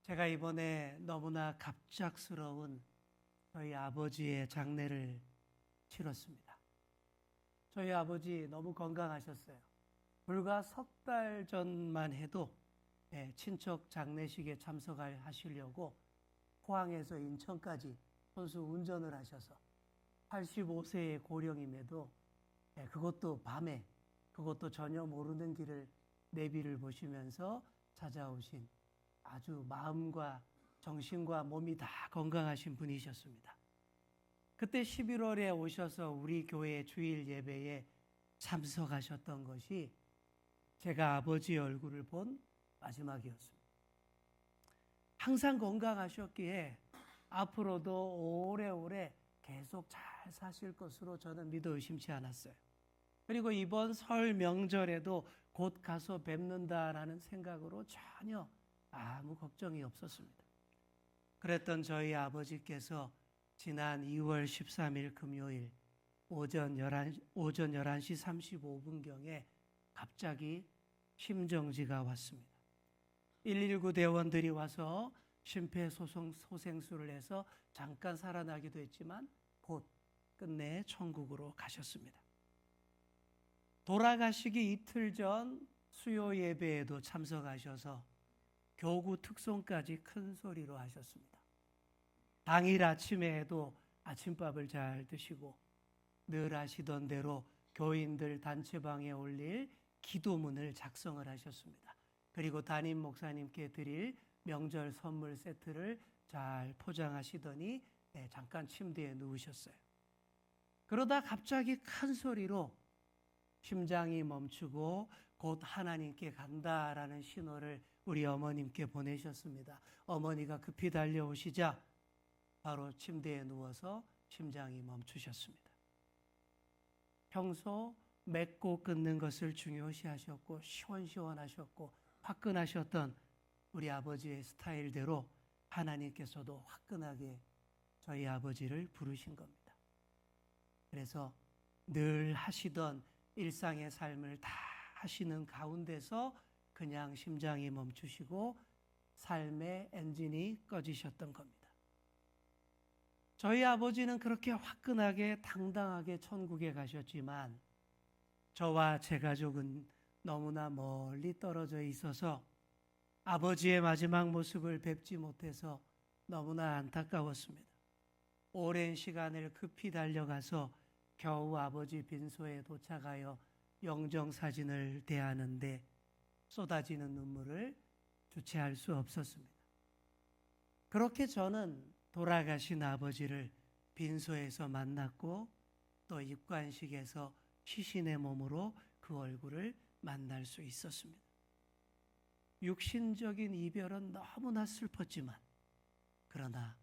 제가 이번에 너무나 갑작스러운 저희 아버지의 장례를 치렀습니다. 저희 아버지 너무 건강하셨어요. 불과 석 달 전만 해도 친척 장례식에 참석하시려고 포항에서 인천까지 손수 운전을 하셔서 85세의 고령임에도 그것도 밤에 그것도 전혀 모르는 길을 내비를 보시면서 찾아오신 아주 마음과 정신과 몸이 다 건강하신 분이셨습니다. 그때 11월에 오셔서 우리 교회 주일 예배에 참석하셨던 것이 제가 아버지 얼굴을 본 마지막이었습니다. 항상 건강하셨기에 앞으로도 오래오래 계속 잘 사실 것으로 저는 믿어 의심치 않았어요. 그리고 이번 설 명절에도 곧 가서 뵙는다라는 생각으로 전혀 아무 걱정이 없었습니다. 그랬던 저희 아버지께서 지난 2월 13일 금요일 오전 11시 35분경에 갑자기 심정지가 왔습니다. 119 대원들이 와서 심폐소생술을 해서 잠깐 살아나기도 했지만 곧 끝내 천국으로 가셨습니다. 돌아가시기 이틀 전 수요 예배에도 참석하셔서 교구 특송까지 큰 소리로 하셨습니다. 당일 아침에도 아침밥을 잘 드시고 늘 하시던 대로 교인들 단체방에 올릴 기도문을 작성을 하셨습니다. 그리고 담임 목사님께 드릴 명절 선물 세트를 잘 포장하시더니 잠깐 침대에 누우셨어요. 그러다 갑자기 큰 소리로 심장이 멈추고 곧 하나님께 간다라는 신호를 우리 어머님께 보내셨습니다. 어머니가 급히 달려오시자 바로 침대에 누워서 심장이 멈추셨습니다. 평소 맺고 끊는 것을 중요시하셨고 시원시원하셨고 화끈하셨던 우리 아버지의 스타일대로 하나님께서도 화끈하게 저희 아버지를 부르신 겁니다. 그래서 늘 하시던 일상의 삶을 다 하시는 가운데서 그냥 심장이 멈추시고 삶의 엔진이 꺼지셨던 겁니다. 저희 아버지는 그렇게 화끈하게 당당하게 천국에 가셨지만 저와 제 가족은 너무나 멀리 떨어져 있어서 아버지의 마지막 모습을 뵙지 못해서 너무나 안타까웠습니다. 오랜 시간을 급히 달려가서 겨우 아버지 빈소에 도착하여 영정사진을 대하는데 쏟아지는 눈물을 주체할 수 없었습니다. 그렇게 저는 돌아가신 아버지를 빈소에서 만났고 또 입관식에서 시신의 몸으로 그 얼굴을 만날 수 있었습니다. 육신적인 이별은 너무나 슬펐지만 그러나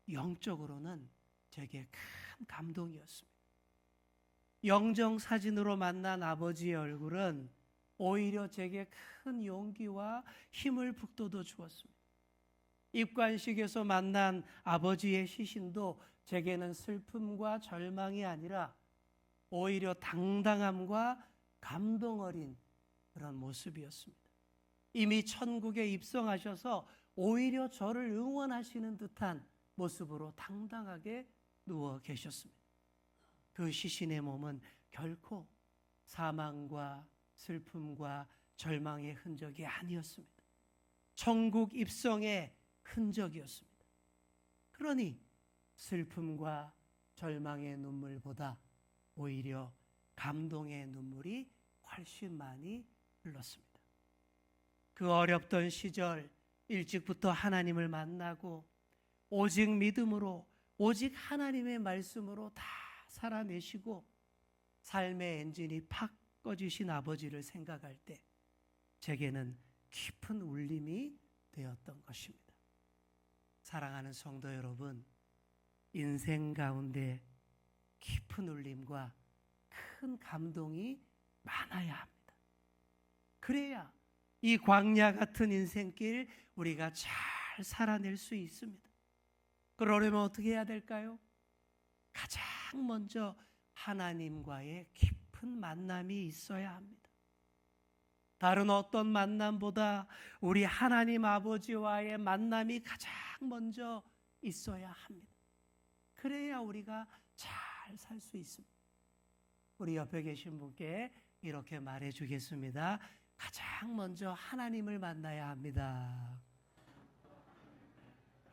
영적으로는 제게 큰 감동이었습니다. 영정사진으로 만난 아버지의 얼굴은 오히려 제게 큰 용기와 힘을 북돋워 주었습니다. 입관식에서 만난 아버지의 시신도 제게는 슬픔과 절망이 아니라 오히려 당당함과 감동 어린 그런 모습이었습니다. 이미 천국에 입성하셔서 오히려 저를 응원하시는 듯한 모습으로 당당하게 누워 계셨습니다. 그 시신의 몸은 결코 사망과 슬픔과 절망의 흔적이 아니었습니다. 천국 입성의 흔적이었습니다. 그러니 슬픔과 절망의 눈물보다 오히려 감동의 눈물이 훨씬 많이 흘렀습니다. 그 어렵던 시절 일찍부터 하나님을 만나고 오직 믿음으로 오직 하나님의 말씀으로 다 살아내시고 삶의 엔진이 팍 꺼지신 아버지를 생각할 때 제게는 깊은 울림이 되었던 것입니다. 사랑하는 성도 여러분, 인생 가운데 깊은 울림과 큰 감동이 많아야 합니다. 그래야 이 광야 같은 인생길 우리가 잘 살아낼 수 있습니다. 그러려면 어떻게 해야 될까요? 가장 먼저 하나님과의 깊은 만남이 있어야 합니다. 다른 어떤 만남보다 우리 하나님 아버지와의 만남이 가장 먼저 있어야 합니다. 그래야 우리가 잘 살 수 있습니다. 우리 옆에 계신 분께 이렇게 말해 주겠습니다. 가장 먼저 하나님을 만나야 합니다.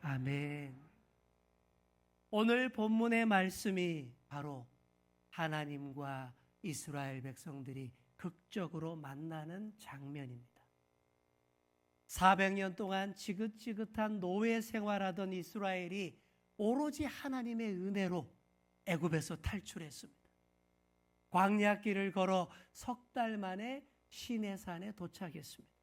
아멘. 오늘 본문의 말씀이 바로 하나님과 이스라엘 백성들이 극적으로 만나는 장면입니다. 400년 동안 지긋지긋한 노예 생활하던 이스라엘이 오로지 하나님의 은혜로 애굽에서 탈출했습니다. 광야길을 걸어 석 달 만에 시내산에 도착했습니다.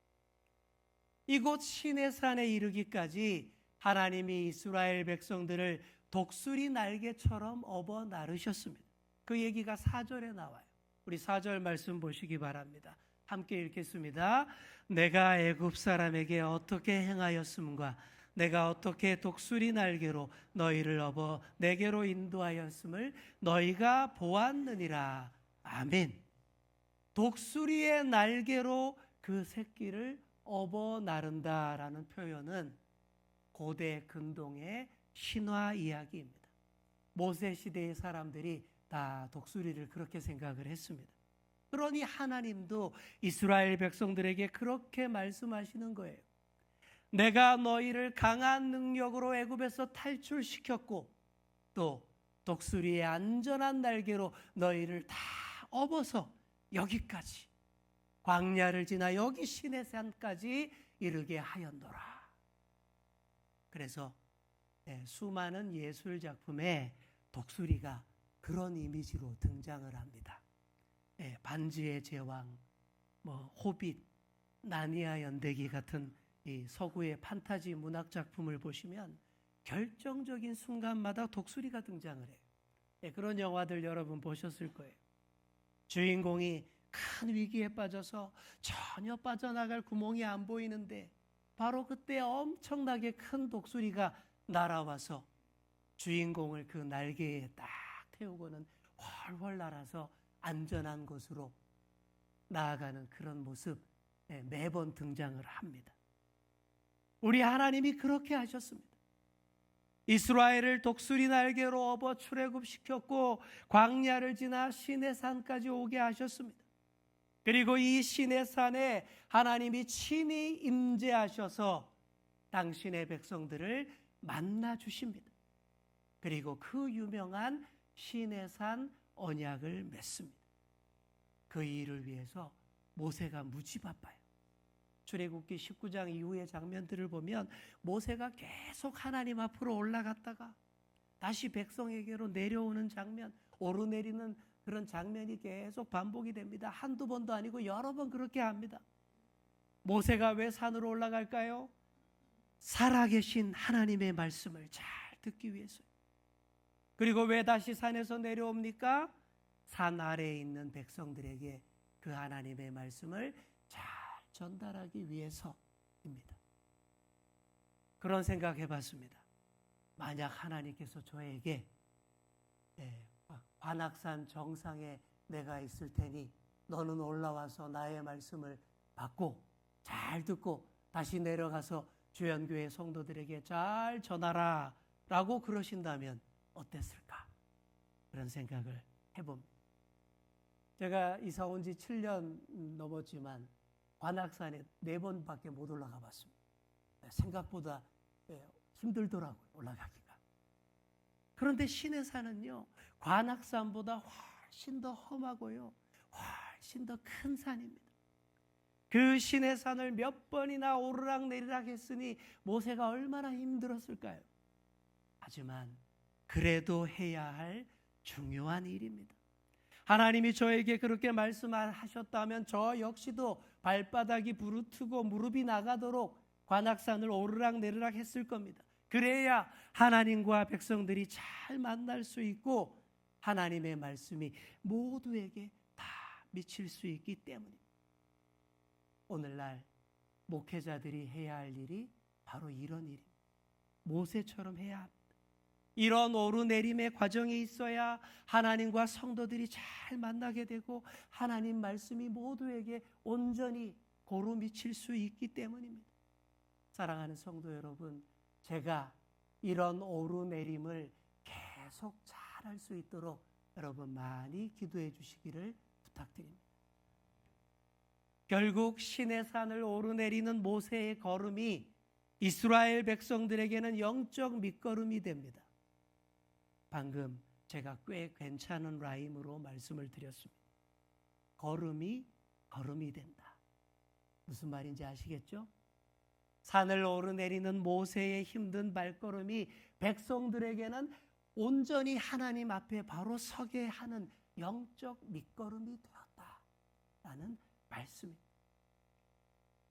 이곳 시내산에 이르기까지 하나님이 이스라엘 백성들을 독수리 날개처럼 업어 나르셨습니다. 그 얘기가 4절에 나와요. 우리 4절 말씀 보시기 바랍니다. 함께 읽겠습니다. 내가 애굽 사람에게 어떻게 행하였음과 내가 어떻게 독수리 날개로 너희를 업어 내게로 인도하였음을 너희가 보았느니라. 아멘. 독수리의 날개로 그 새끼를 업어 나른다라는 표현은 고대 근동의 신화 이야기입니다. 모세 시대의 사람들이 다 독수리를 그렇게 생각을 했습니다. 그러니 하나님도 이스라엘 백성들에게 그렇게 말씀하시는 거예요. 내가 너희를 강한 능력으로 애굽에서 탈출시켰고 또 독수리의 안전한 날개로 너희를 다 업어서 여기까지 광야를 지나 여기 시내산까지 이르게 하였노라. 그래서 수많은 예술 작품에 독수리가 그런 이미지로 등장을 합니다. 반지의 제왕, 호빗, 나니아 연대기 같은 이 서구의 판타지 문학 작품을 보시면 결정적인 순간마다 독수리가 등장을 해요. 그런 영화들 여러분 보셨을 거예요. 주인공이 큰 위기에 빠져서 전혀 빠져나갈 구멍이 안 보이는데 바로 그때 엄청나게 큰 독수리가 날아와서 주인공을 그 날개에 딱 태우고는 훨훨 날아서 안전한 곳으로 나아가는 그런 모습 매번 등장을 합니다. 우리 하나님이 그렇게 하셨습니다. 이스라엘을 독수리 날개로 업어 출애굽시켰고 광야를 지나 시내산까지 오게 하셨습니다. 그리고 이 시내산에 하나님이 친히 임재하셔서 당신의 백성들을 만나 주십니다. 그리고 그 유명한 시내산 언약을 맺습니다. 그 일을 위해서 모세가 무지 바빠요. 출애굽기 19장 이후의 장면들을 보면 모세가 계속 하나님 앞으로 올라갔다가 다시 백성에게로 내려오는 장면, 오르내리는 그런 장면이 계속 반복이 됩니다. 한두 번도 아니고 여러 번 그렇게 합니다. 모세가 왜 산으로 올라갈까요? 살아계신 하나님의 말씀을 잘 듣기 위해서요. 그리고 왜 다시 산에서 내려옵니까? 산 아래에 있는 백성들에게 그 하나님의 말씀을 잘 전달하기 위해서입니다. 그런 생각 해봤습니다. 만약 하나님께서 저에게 관악산 정상에 내가 있을 테니 너는 올라와서 나의 말씀을 받고 잘 듣고 다시 내려가서 주연교회 성도들에게 잘 전하라 라고 그러신다면 어땠을까? 그런 생각을 해봅니다. 제가 이사 온 지 7년 넘었지만 관악산에 4번밖에 못 올라가 봤습니다. 생각보다 힘들더라고요, 올라가기가. 그런데 시내산은요, 관악산보다 훨씬 더 험하고요, 훨씬 더 큰 산입니다. 그 시내산을 몇 번이나 오르락내리락 했으니 모세가 얼마나 힘들었을까요? 하지만 그래도 해야 할 중요한 일입니다. 하나님이 저에게 그렇게 말씀하셨다면 저 역시도 발바닥이 부르트고 무릎이 나가도록 관악산을 오르락내리락 했을 겁니다. 그래야 하나님과 백성들이 잘 만날 수 있고 하나님의 말씀이 모두에게 다 미칠 수 있기 때문입니다. 오늘날 목회자들이 해야 할 일이 바로 이런 일입니다. 모세처럼 해야 합니다. 이런 오르내림의 과정이 있어야 하나님과 성도들이 잘 만나게 되고 하나님 말씀이 모두에게 온전히 고루 미칠 수 있기 때문입니다. 사랑하는 성도 여러분, 제가 이런 오르내림을 계속 잘할 수 있도록 여러분 많이 기도해 주시기를 부탁드립니다. 결국 시내산을 오르내리는 모세의 걸음이 이스라엘 백성들에게는 영적 밑거름이 됩니다. 방금 제가 꽤 괜찮은 라임으로 말씀을 드렸습니다. 걸음이 된다. 무슨 말인지 아시겠죠? 산을 오르내리는 모세의 힘든 발걸음이 백성들에게는 온전히 하나님 앞에 바로 서게 하는 영적 밑거름이 되었다라는 말씀입니다.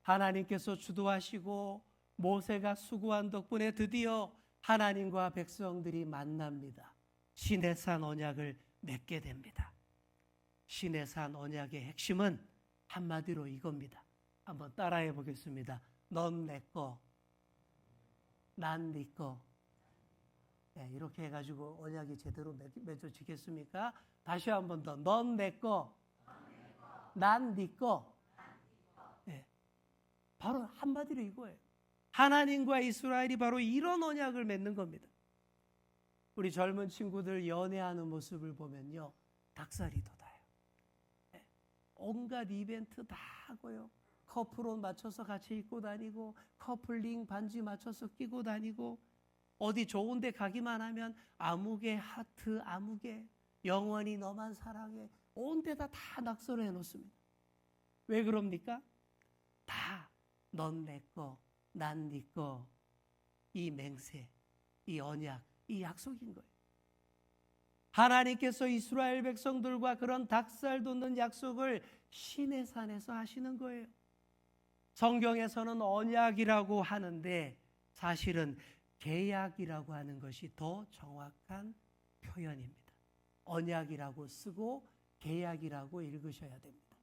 하나님께서 주도하시고 모세가 수고한 덕분에 드디어 하나님과 백성들이 만납니다. 시내산 언약을 맺게 됩니다. 시내산 언약의 핵심은 한마디로 이겁니다. 한번 따라해 보겠습니다. 넌 내 거, 난 네 거. 네, 이렇게 해가지고 언약이 제대로 맺어지겠습니까? 다시 한 번 더. 넌 내 거, 난 네 거. 네, 바로 한마디로 이거예요. 하나님과 이스라엘이 바로 이런 언약을 맺는 겁니다. 우리 젊은 친구들 연애하는 모습을 보면요, 닭살이 돋아요. 네, 온갖 이벤트 다 하고요. 커플 옷 맞춰서 같이 입고 다니고, 커플링 반지 맞춰서 끼고 다니고, 어디 좋은 데 가기만 하면 아무개 하트, 아무개 영원히 너만 사랑해, 온 데다 다 낙서를 해놓습니다. 왜 그럽니까? 다 넌 내 거, 난 네 거, 이 맹세, 이 언약, 이 약속인 거예요. 하나님께서 이스라엘 백성들과 그런 닭살 돋는 약속을 시내산에서 하시는 거예요. 성경에서는 언약이라고 하는데 사실은 계약이라고 하는 것이 더 정확한 표현입니다. 언약이라고 쓰고 계약이라고 읽으셔야 됩니다.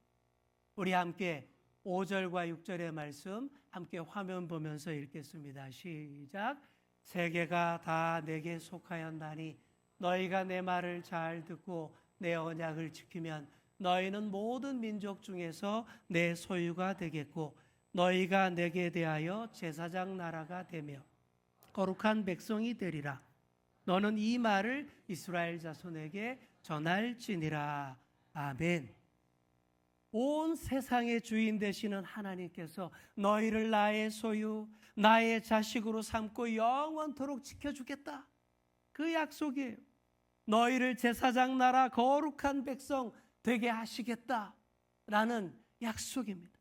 우리 함께 5절과 6절의 말씀 함께 화면 보면서 읽겠습니다. 시작. 세계가 다 내게 속하였나니 너희가 내 말을 잘 듣고 내 언약을 지키면 너희는 모든 민족 중에서 내 소유가 되겠고 너희가 내게 대하여 제사장 나라가 되며 거룩한 백성이 되리라. 너는 이 말을 이스라엘 자손에게 전할지니라. 아멘. 온 세상의 주인 되시는 하나님께서 너희를 나의 소유, 나의 자식으로 삼고 영원토록 지켜주겠다. 그 약속이에요. 너희를 제사장 나라 거룩한 백성 되게 하시겠다라는 약속입니다.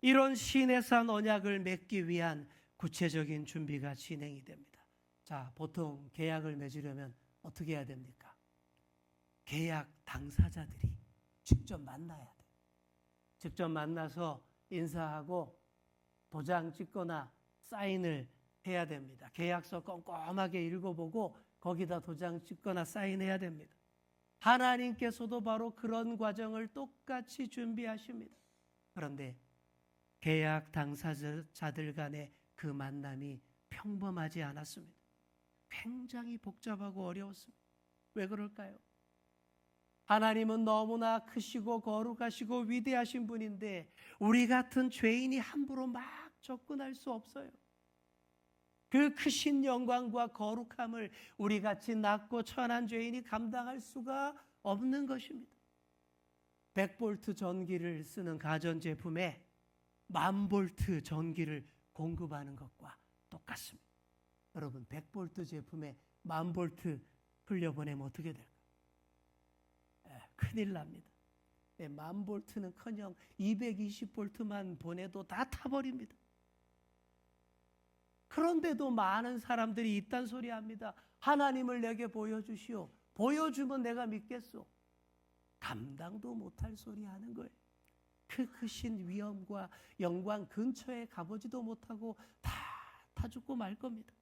이런 시내산 언약을 맺기 위한 구체적인 준비가 진행이 됩니다. 자, 보통 계약을 맺으려면 어떻게 해야 됩니까? 계약 당사자들이 직접 만나야 돼요. 직접 만나서 인사하고 도장 찍거나 사인을 해야 됩니다. 계약서 꼼꼼하게 읽어보고 거기다 도장 찍거나 사인해야 됩니다. 하나님께서도 바로 그런 과정을 똑같이 준비하십니다. 그런데 계약 당사자들 간의 그 만남이 평범하지 않았습니다. 굉장히 복잡하고 어려웠습니다. 왜 그럴까요? 하나님은 너무나 크시고 거룩하시고 위대하신 분인데 우리 같은 죄인이 함부로 막 접근할 수 없어요. 그 크신 영광과 거룩함을 우리 같이 낮고 천한 죄인이 감당할 수가 없는 것입니다. 100볼트 전기를 쓰는 가전제품에 10,000볼트 전기를 공급하는 것과 똑같습니다. 여러분, 100볼트 제품에 10,000볼트 흘려보내면 어떻게 될까요? 큰일 납니다. 10,000볼트는커녕 220볼트만 보내도 다 타버립니다. 그런데도 많은 사람들이 이딴 소리 합니다. 하나님을 내게 보여주시오. 보여주면 내가 믿겠소. 감당도 못할 소리 하는 거예요. 그 크신 위엄과 영광 근처에 가보지도 못하고 다 죽고 말 겁니다.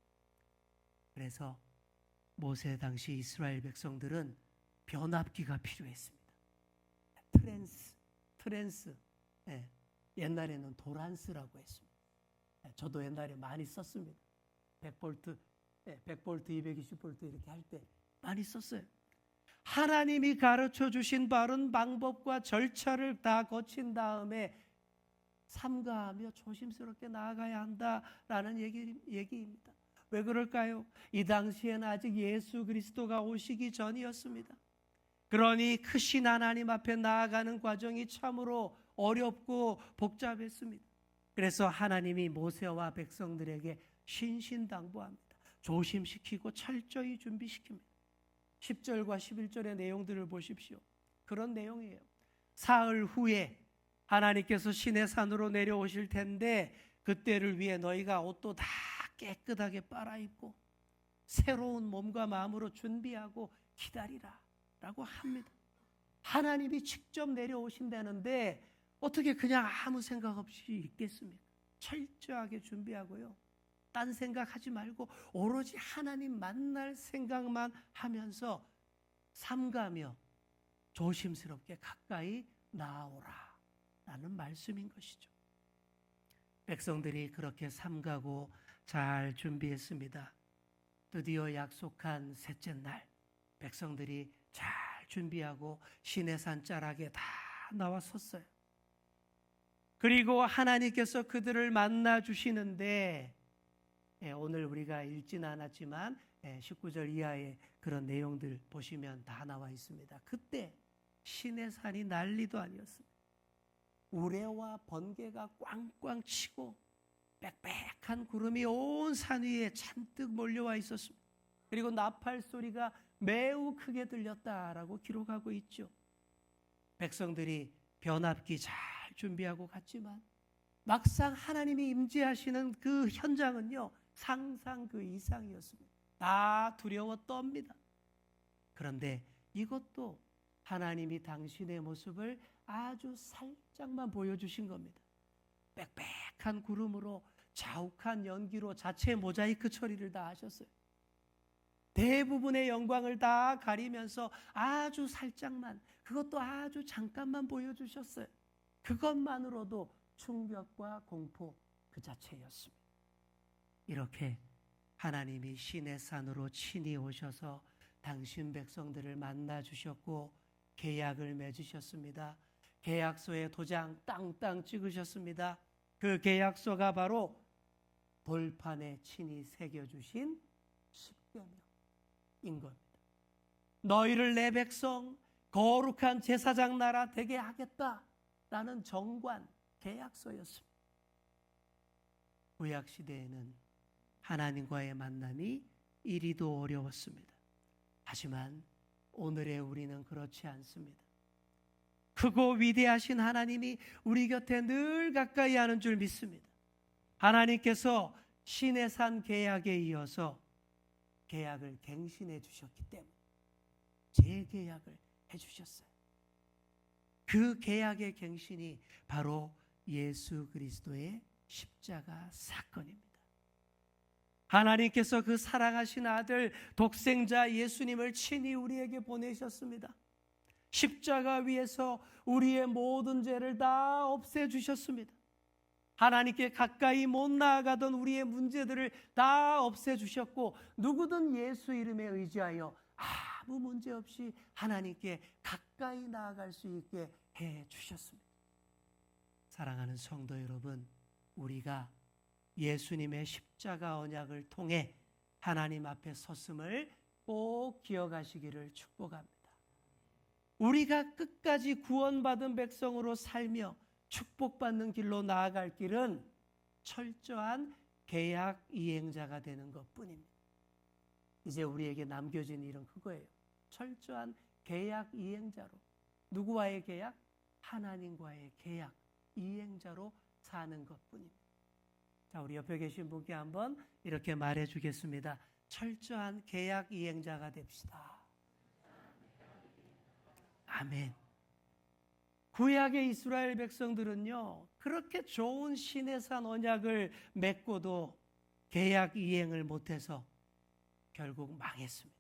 그래서 모세 당시 이스라엘 백성들은 변압기가 필요했습니다. 트랜스. 네, 옛날에는 도란스라고 했습니다. 네, 저도 옛날에 많이 썼습니다. 100볼트, 220볼트 이렇게 할 때 많이 썼어요. 하나님이 가르쳐 주신 바른 방법과 절차를 다 거친 다음에 삼가하며 조심스럽게 나아가야 한다라는 얘기입니다. 왜 그럴까요? 이 당시에는 아직 예수 그리스도가 오시기 전이었습니다. 그러니 크신 하나님 앞에 나아가는 과정이 참으로 어렵고 복잡했습니다. 그래서 하나님이 모세와 백성들에게 신신당부합니다. 조심시키고 철저히 준비시킵니다. 10절과 11절의 내용들을 보십시오. 그런 내용이에요. 사흘 후에 하나님께서 시내산으로 내려오실 텐데 그때를 위해 너희가 옷도 다 깨끗하게 빨아입고 새로운 몸과 마음으로 준비하고 기다리라 라고 합니다. 하나님이 직접 내려오신다는데 어떻게 그냥 아무 생각 없이 있겠습니까? 철저하게 준비하고요. 딴 생각하지 말고 오로지 하나님 만날 생각만 하면서 삼가며 조심스럽게 가까이 나아오라 라는 말씀인 것이죠. 백성들이 그렇게 삼가고 잘 준비했습니다. 드디어 약속한 셋째 날 백성들이 잘 준비하고 시내산 자락에 다 나와 섰어요. 그리고 하나님께서 그들을 만나 주시는데 오늘 우리가 읽지는 않았지만 19절 이하의 그런 내용들 보시면 다 나와 있습니다. 그때 시내산이 난리도 아니었습니다. 우레와 번개가 꽝꽝 치고 빽빽한 구름이 온 산 위에 잔뜩 몰려와 있었습니다. 그리고 나팔 소리가 매우 크게 들렸다라고 기록하고 있죠. 백성들이 변압기 잘 준비하고 갔지만 막상 하나님이 임재하시는 그 현장은요, 상상 그 이상이었습니다. 다 두려워 떱니다. 그런데 이것도 하나님이 당신의 모습을 아주 살짝만 보여주신 겁니다. 빽빽한 구름으로 자욱한 연기로 자체 모자이크 처리를 다 하셨어요. 대부분의 영광을 다 가리면서 아주 살짝만, 그것도 아주 잠깐만 보여주셨어요. 그것만으로도 충격과 공포 그 자체였습니다. 이렇게 하나님이 시내산으로 친히 오셔서 당신 백성들을 만나 주셨고 계약을 맺으셨습니다. 계약서에 도장 땅땅 찍으셨습니다. 그 계약서가 바로 돌판에 친히 새겨주신 십계명인 겁니다. 너희를 내 백성 거룩한 제사장 나라 되게 하겠다라는 정관 계약서였습니다. 구약 시대에는 하나님과의 만남이 이리도 어려웠습니다. 하지만 오늘의 우리는 그렇지 않습니다. 크고 위대하신 하나님이 우리 곁에 늘 가까이 하는 줄 믿습니다. 하나님께서 시내산 계약에 이어서 계약을 갱신해 주셨기 때문에 재계약을 해 주셨어요. 그 계약의 갱신이 바로 예수 그리스도의 십자가 사건입니다. 하나님께서 그 사랑하신 아들 독생자 예수님을 친히 우리에게 보내셨습니다. 십자가 위에서 우리의 모든 죄를 다 없애주셨습니다. 하나님께 가까이 못 나아가던 우리의 문제들을 다 없애주셨고 누구든 예수 이름에 의지하여 아무 문제 없이 하나님께 가까이 나아갈 수 있게 해주셨습니다. 사랑하는 성도 여러분, 우리가 예수님의 십자가 언약을 통해 하나님 앞에 섰음을 꼭 기억하시기를 축복합니다. 우리가 끝까지 구원받은 백성으로 살며 축복받는 길로 나아갈 길은 철저한 계약 이행자가 되는 것뿐입니다. 이제 우리에게 남겨진 일은 그거예요. 철저한 계약 이행자로, 누구와의 계약? 하나님과의 계약 이행자로 사는 것뿐입니다. 자, 우리 옆에 계신 분께 한번 이렇게 말해 주겠습니다. 철저한 계약 이행자가 됩시다. 아멘. 구약의 이스라엘 백성들은요, 그렇게 좋은 시내산 언약을 맺고도 계약 이행을 못해서 결국 망했습니다.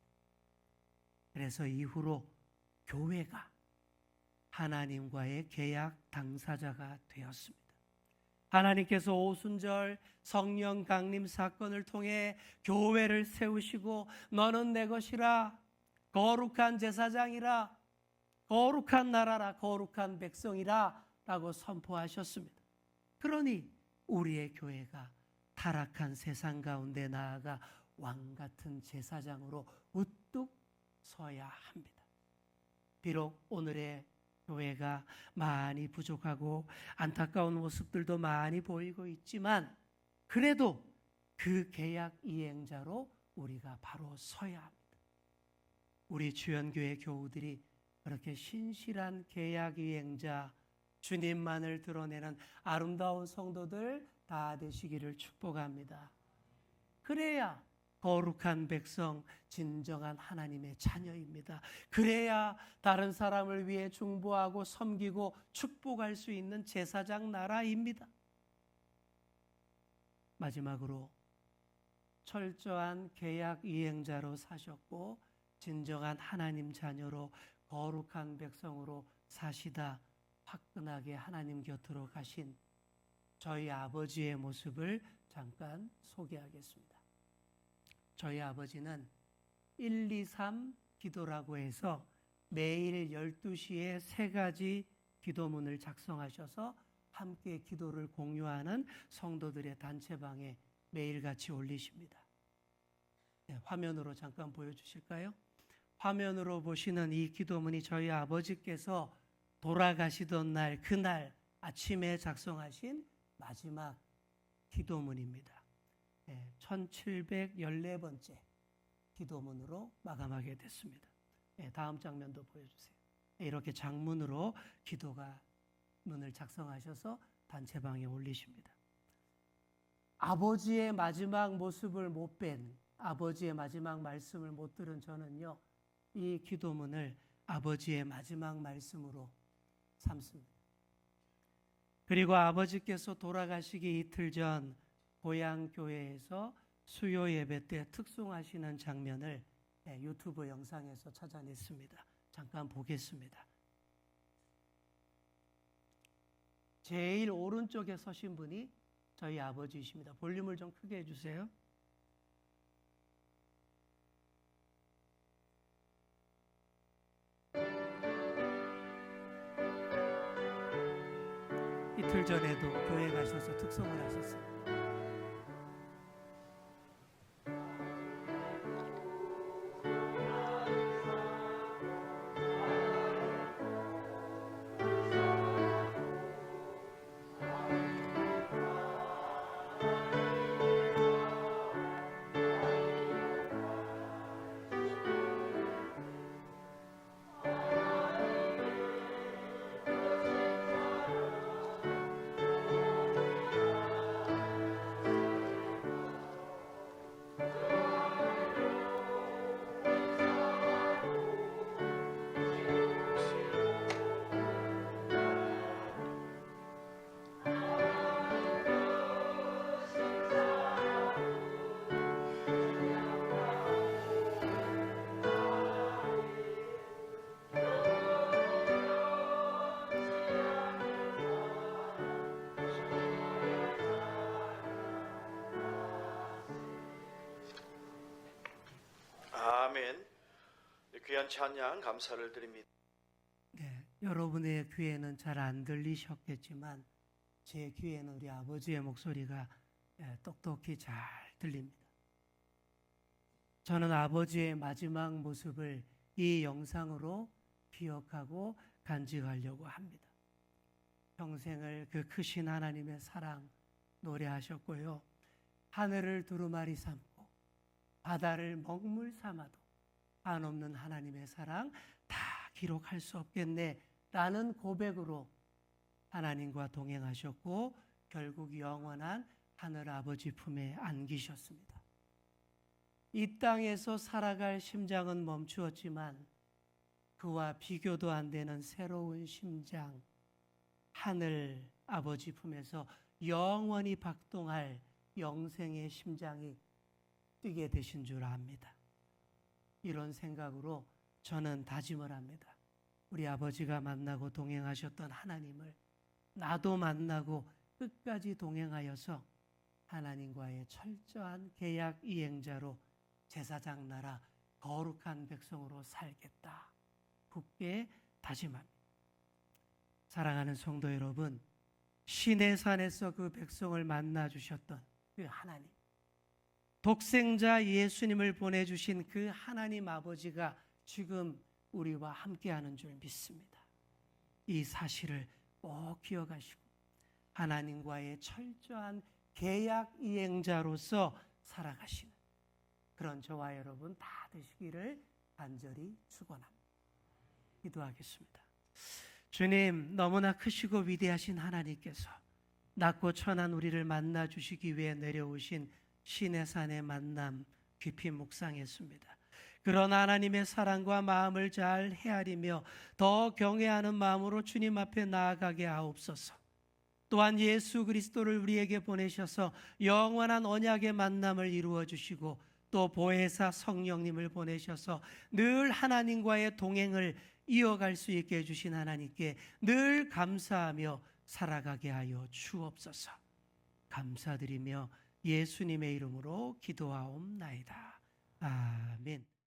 그래서 이후로 교회가 하나님과의 계약 당사자가 되었습니다. 하나님께서 오순절 성령 강림 사건을 통해 교회를 세우시고 너는 내 것이라, 거룩한 제사장이라, 거룩한 나라라, 거룩한 백성이라 라고 선포하셨습니다. 그러니 우리의 교회가 타락한 세상 가운데 나아가 왕 같은 제사장으로 우뚝 서야 합니다. 비록 오늘의 교회가 많이 부족하고 안타까운 모습들도 많이 보이고 있지만 그래도 그 계약 이행자로 우리가 바로 서야 합니다. 우리 주연교회 교우들이 그렇게 신실한 계약 이행자, 주님만을 드러내는 아름다운 성도들 다 되시기를 축복합니다. 그래야 거룩한 백성, 진정한 하나님의 자녀입니다. 그래야 다른 사람을 위해 중보하고 섬기고 축복할 수 있는 제사장 나라입니다. 마지막으로 철저한 계약 이행자로 사셨고 진정한 하나님 자녀로 거룩한 백성으로 사시다 화끈하게 하나님 곁으로 가신 저희 아버지의 모습을 잠깐 소개하겠습니다. 저희 아버지는 123 기도라고 해서 매일 12시에 3가지 기도문을 작성하셔서 함께 기도를 공유하는 성도들의 단체방에 매일같이 올리십니다. 네, 화면으로 잠깐 보여주실까요? 화면으로 보시는 이 기도문이 저희 아버지께서 돌아가시던 날, 그날 아침에 작성하신 마지막 기도문입니다. 1714번째 기도문으로 마감하게 됐습니다. 다음 장면도 보여주세요. 이렇게 장문으로 문을 작성하셔서 단체방에 올리십니다. 아버지의 마지막 모습을 못 뵌, 아버지의 마지막 말씀을 못 들은 저는요, 이 기도문을 아버지의 마지막 말씀으로 삼습니다. 그리고 아버지께서 돌아가시기 이틀 전 고향 교회에서 수요 예배 때 특송하시는 장면을 유튜브 영상에서 찾아냈습니다. 잠깐 보겠습니다. 제일 오른쪽에 서신 분이 저희 아버지이십니다. 볼륨을 좀 크게 해주세요. 이틀 전에도 교회 가셔서 특송을 하셨습니다. 아멘. 귀한 찬양 감사를 드립니다. 네, 여러분의 귀에는 잘 안 들리셨겠지만 제 귀에는 우리 아버지의 목소리가 똑똑히 잘 들립니다. 저는 아버지의 마지막 모습을 이 영상으로 기억하고 간직하려고 합니다. 평생을 그 크신 하나님의 사랑 노래하셨고요. 하늘을 두루마리 삼고 바다를 먹물 삼아도 한없는 하나님의 사랑 다 기록할 수 없겠네 라는 고백으로 하나님과 동행하셨고 결국 영원한 하늘 아버지 품에 안기셨습니다. 이 땅에서 살아갈 심장은 멈추었지만 그와 비교도 안 되는 새로운 심장, 하늘 아버지 품에서 영원히 박동할 영생의 심장이 뛰게 되신 줄 압니다. 이런 생각으로 저는 다짐을 합니다. 우리 아버지가 만나고 동행하셨던 하나님을 나도 만나고 끝까지 동행하여서 하나님과의 철저한 계약 이행자로 제사장 나라 거룩한 백성으로 살겠다. 굳게 다짐합니다. 사랑하는 성도 여러분, 시내산에서 그 백성을 만나 주셨던 그 하나님, 독생자 예수님을 보내주신 그 하나님 아버지가 지금 우리와 함께하는 줄 믿습니다. 이 사실을 꼭 기억하시고 하나님과의 철저한 계약 이행자로서 살아가시는 그런 저와 여러분 다 되시기를 간절히 축원합니다. 기도하겠습니다. 주님, 너무나 크시고 위대하신 하나님께서 낮고 천한 우리를 만나 주시기 위해 내려오신 시내산의 만남 깊이 묵상했습니다. 그런 하나님의 사랑과 마음을 잘 헤아리며 더 경외하는 마음으로 주님 앞에 나아가게 하옵소서. 또한 예수 그리스도를 우리에게 보내셔서 영원한 언약의 만남을 이루어 주시고 또 보혜사 성령님을 보내셔서 늘 하나님과의 동행을 이어갈 수 있게 해주신 하나님께 늘 감사하며 살아가게 하여 주옵소서. 감사드리며 예수님의 이름으로 기도하옵나이다. 아멘.